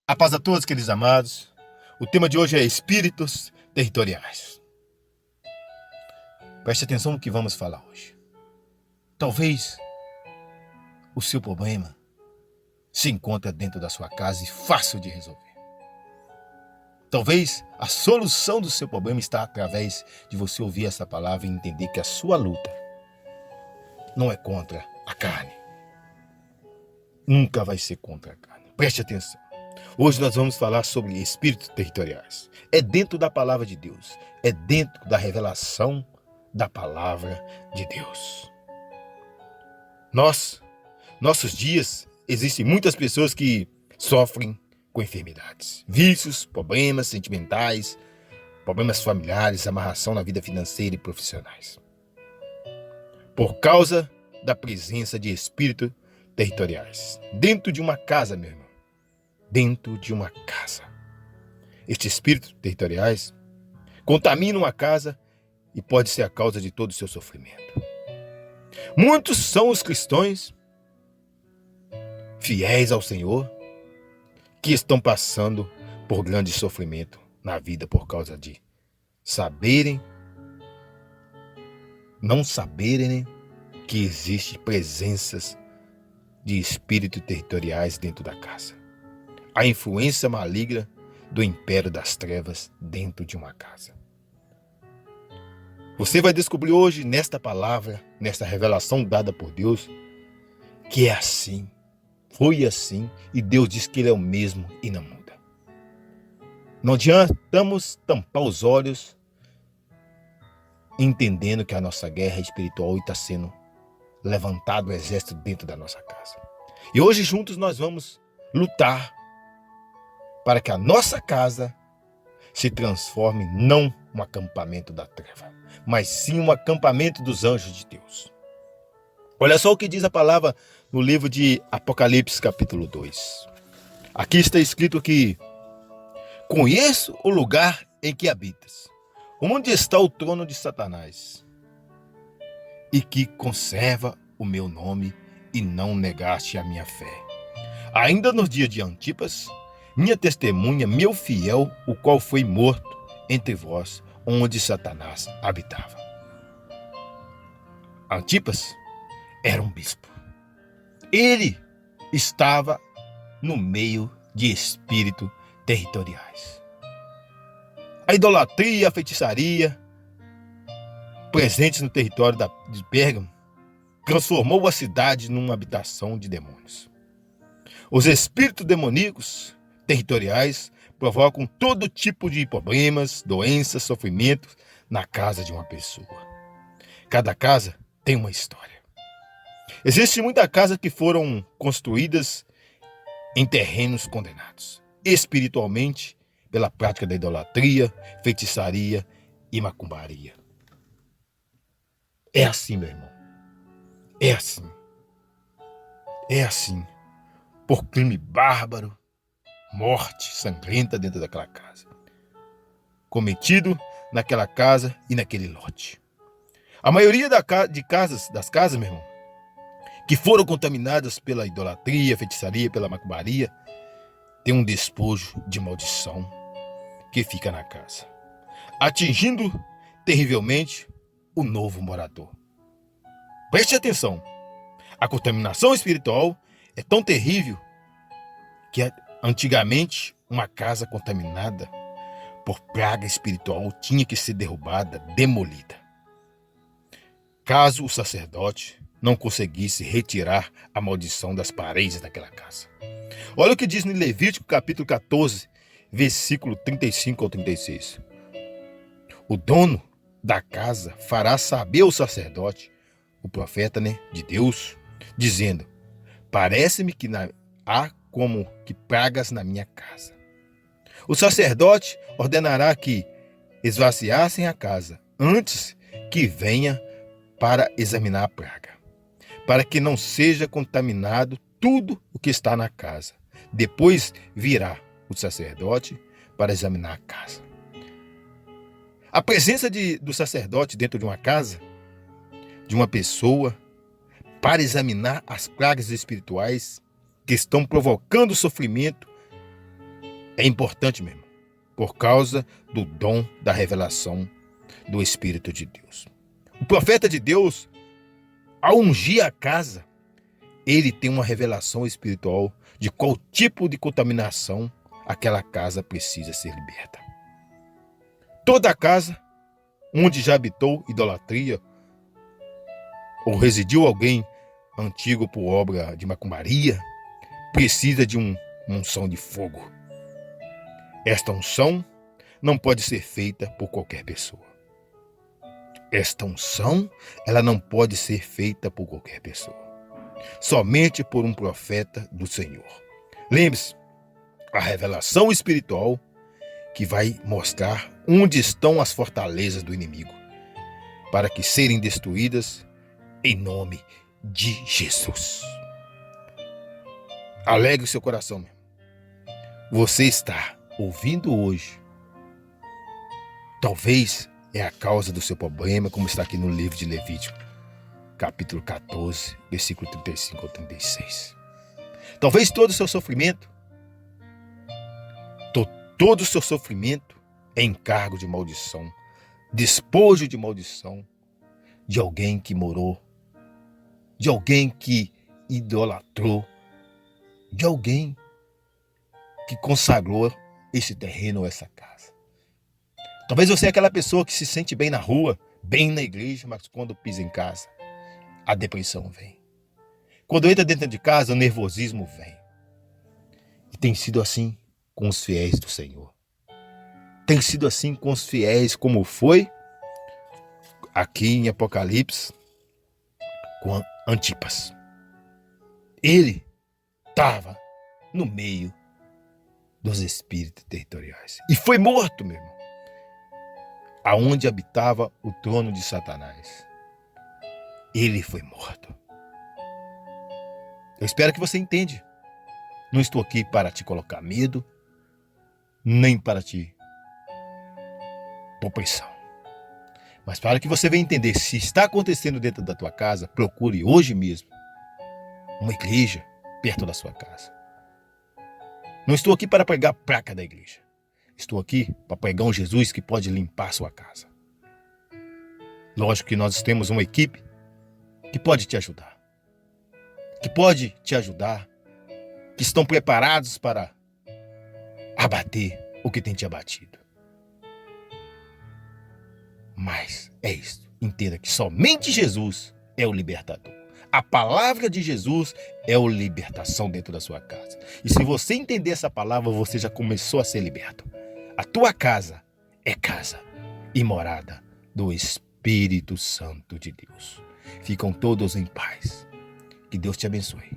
A paz a todos, queridos amados. O tema de hoje é espíritos territoriais. Preste atenção no que vamos falar hoje. Talvez o seu problema se encontre dentro da sua casa e fácil de resolver. Talvez a solução do seu problema está através de você ouvir essa palavra e entender que a sua luta não é contra a carne. Nunca vai ser contra a carne. Preste atenção. Hoje nós vamos falar sobre espíritos territoriais. É dentro da palavra de Deus. É dentro da revelação da palavra de Deus. Nossos dias, existem muitas pessoas que sofrem com enfermidades, vícios, problemas sentimentais, problemas familiares, amarração na vida financeira e profissionais. Por causa da presença de espíritos territoriais. Dentro de uma casa, meu irmão. Dentro de uma casa. Estes espíritos territoriais contaminam a casa e pode ser a causa de todo o seu sofrimento. Muitos são os cristãos fiéis ao Senhor que estão passando por grande sofrimento na vida por causa de não saberem que existem presenças de espíritos territoriais dentro da casa. A influência maligna do império das trevas dentro de uma casa. Você vai descobrir hoje, nesta palavra, nesta revelação dada por Deus, que é assim, foi assim, e Deus diz que Ele é o mesmo e não muda. Não adiantamos tampar os olhos, entendendo que a nossa guerra espiritual está sendo levantado o exército dentro da nossa casa. E hoje juntos nós vamos lutar para que a nossa casa se transforme não um acampamento da treva, mas sim um acampamento dos anjos de Deus. Olha só o que diz a palavra no livro de Apocalipse, capítulo 2. Aqui está escrito que: conheço o lugar em que habitas, onde está o trono de Satanás, e que conserva o meu nome e não negaste a minha fé. Ainda nos dias de Antipas, minha testemunha, meu fiel, o qual foi morto entre vós, onde Satanás habitava. Antipas era um bispo. Ele estava no meio de espíritos territoriais. A idolatria e a feitiçaria presentes no território de Pérgamo transformou a cidade numa habitação de demônios. Os espíritos demoníacos territoriais provocam todo tipo de problemas, doenças, sofrimentos na casa de uma pessoa. Cada casa tem uma história. Existem muitas casas que foram construídas em terrenos condenados, espiritualmente, pela prática da idolatria, feitiçaria e macumbaria. É assim, meu irmão. É assim. É assim. Por crime bárbaro, morte sangrenta dentro daquela casa, cometido naquela casa e naquele lote. A maioria das casas, meu irmão, que foram contaminadas pela idolatria, feitiçaria, pela macumbaria, tem um despojo de maldição que fica na casa, atingindo terrivelmente o novo morador. Preste atenção, a contaminação espiritual é tão terrível que antigamente uma casa contaminada por praga espiritual tinha que ser derrubada, demolida, caso o sacerdote não conseguisse retirar a maldição das paredes daquela casa. Olha o que diz no Levítico capítulo 14, versículo 35 ao 36. O dono da casa fará saber ao sacerdote, o profeta, de Deus, dizendo: parece-me que há como que pragas na minha casa. O sacerdote ordenará que esvaziassem a casa antes que venha para examinar a praga, para que não seja contaminado tudo o que está na casa. Depois virá o sacerdote para examinar a casa. A presença do sacerdote dentro de uma casa, de uma pessoa, para examinar as pragas espirituais que estão provocando sofrimento É importante, meu irmão, por causa do dom da revelação do Espírito de Deus. O profeta de Deus, ao ungir a casa, ele tem uma revelação espiritual de qual tipo de contaminação aquela casa precisa ser liberta. Toda casa onde já habitou idolatria ou residiu alguém antigo por obra de macumbaria precisa de uma unção de fogo. Esta unção não pode ser feita por qualquer pessoa. Esta unção, ela não pode ser feita por qualquer pessoa. Somente por um profeta do Senhor. Lembre-se, a revelação espiritual que vai mostrar onde estão as fortalezas do inimigo, para que serem destruídas em nome de Jesus. Alegre seu coração, meu. Você está ouvindo hoje. Talvez é a causa do seu problema, como está aqui no livro de Levítico, capítulo 14, versículo 35 ao 36. Talvez todo o seu sofrimento, todo o seu sofrimento é encargo de maldição, despojo de maldição, de alguém que morou, de alguém que idolatrou, de alguém que consagrou esse terreno ou essa casa. Talvez você é aquela pessoa que se sente bem na rua, bem na igreja, mas quando pisa em casa, a depressão vem. Quando entra dentro de casa, o nervosismo vem. E tem sido assim com os fiéis do Senhor. Tem sido assim com os fiéis, como foi aqui em Apocalipse com Antipas. Ele estava no meio dos espíritos territoriais e foi morto, meu irmão, aonde habitava o trono de Satanás. Ele foi morto. Eu espero que você entenda. Não estou aqui para te colocar medo, nem para te pôr pressão. Mas para que você venha entender, se está acontecendo dentro da tua casa, procure hoje mesmo uma igreja perto da sua casa. Não estou aqui para pregar a placa da igreja. Estou aqui para pregar um Jesus que pode limpar a sua casa. Lógico que nós temos uma equipe que pode te ajudar. Que estão preparados para abater o que tem te abatido. Mas é isso. Entenda que somente Jesus é o libertador. A palavra de Jesus é a libertação dentro da sua casa. E se você entender essa palavra, você já começou a ser liberto. A tua casa é casa e morada do Espírito Santo de Deus. Ficam todos em paz. Que Deus te abençoe.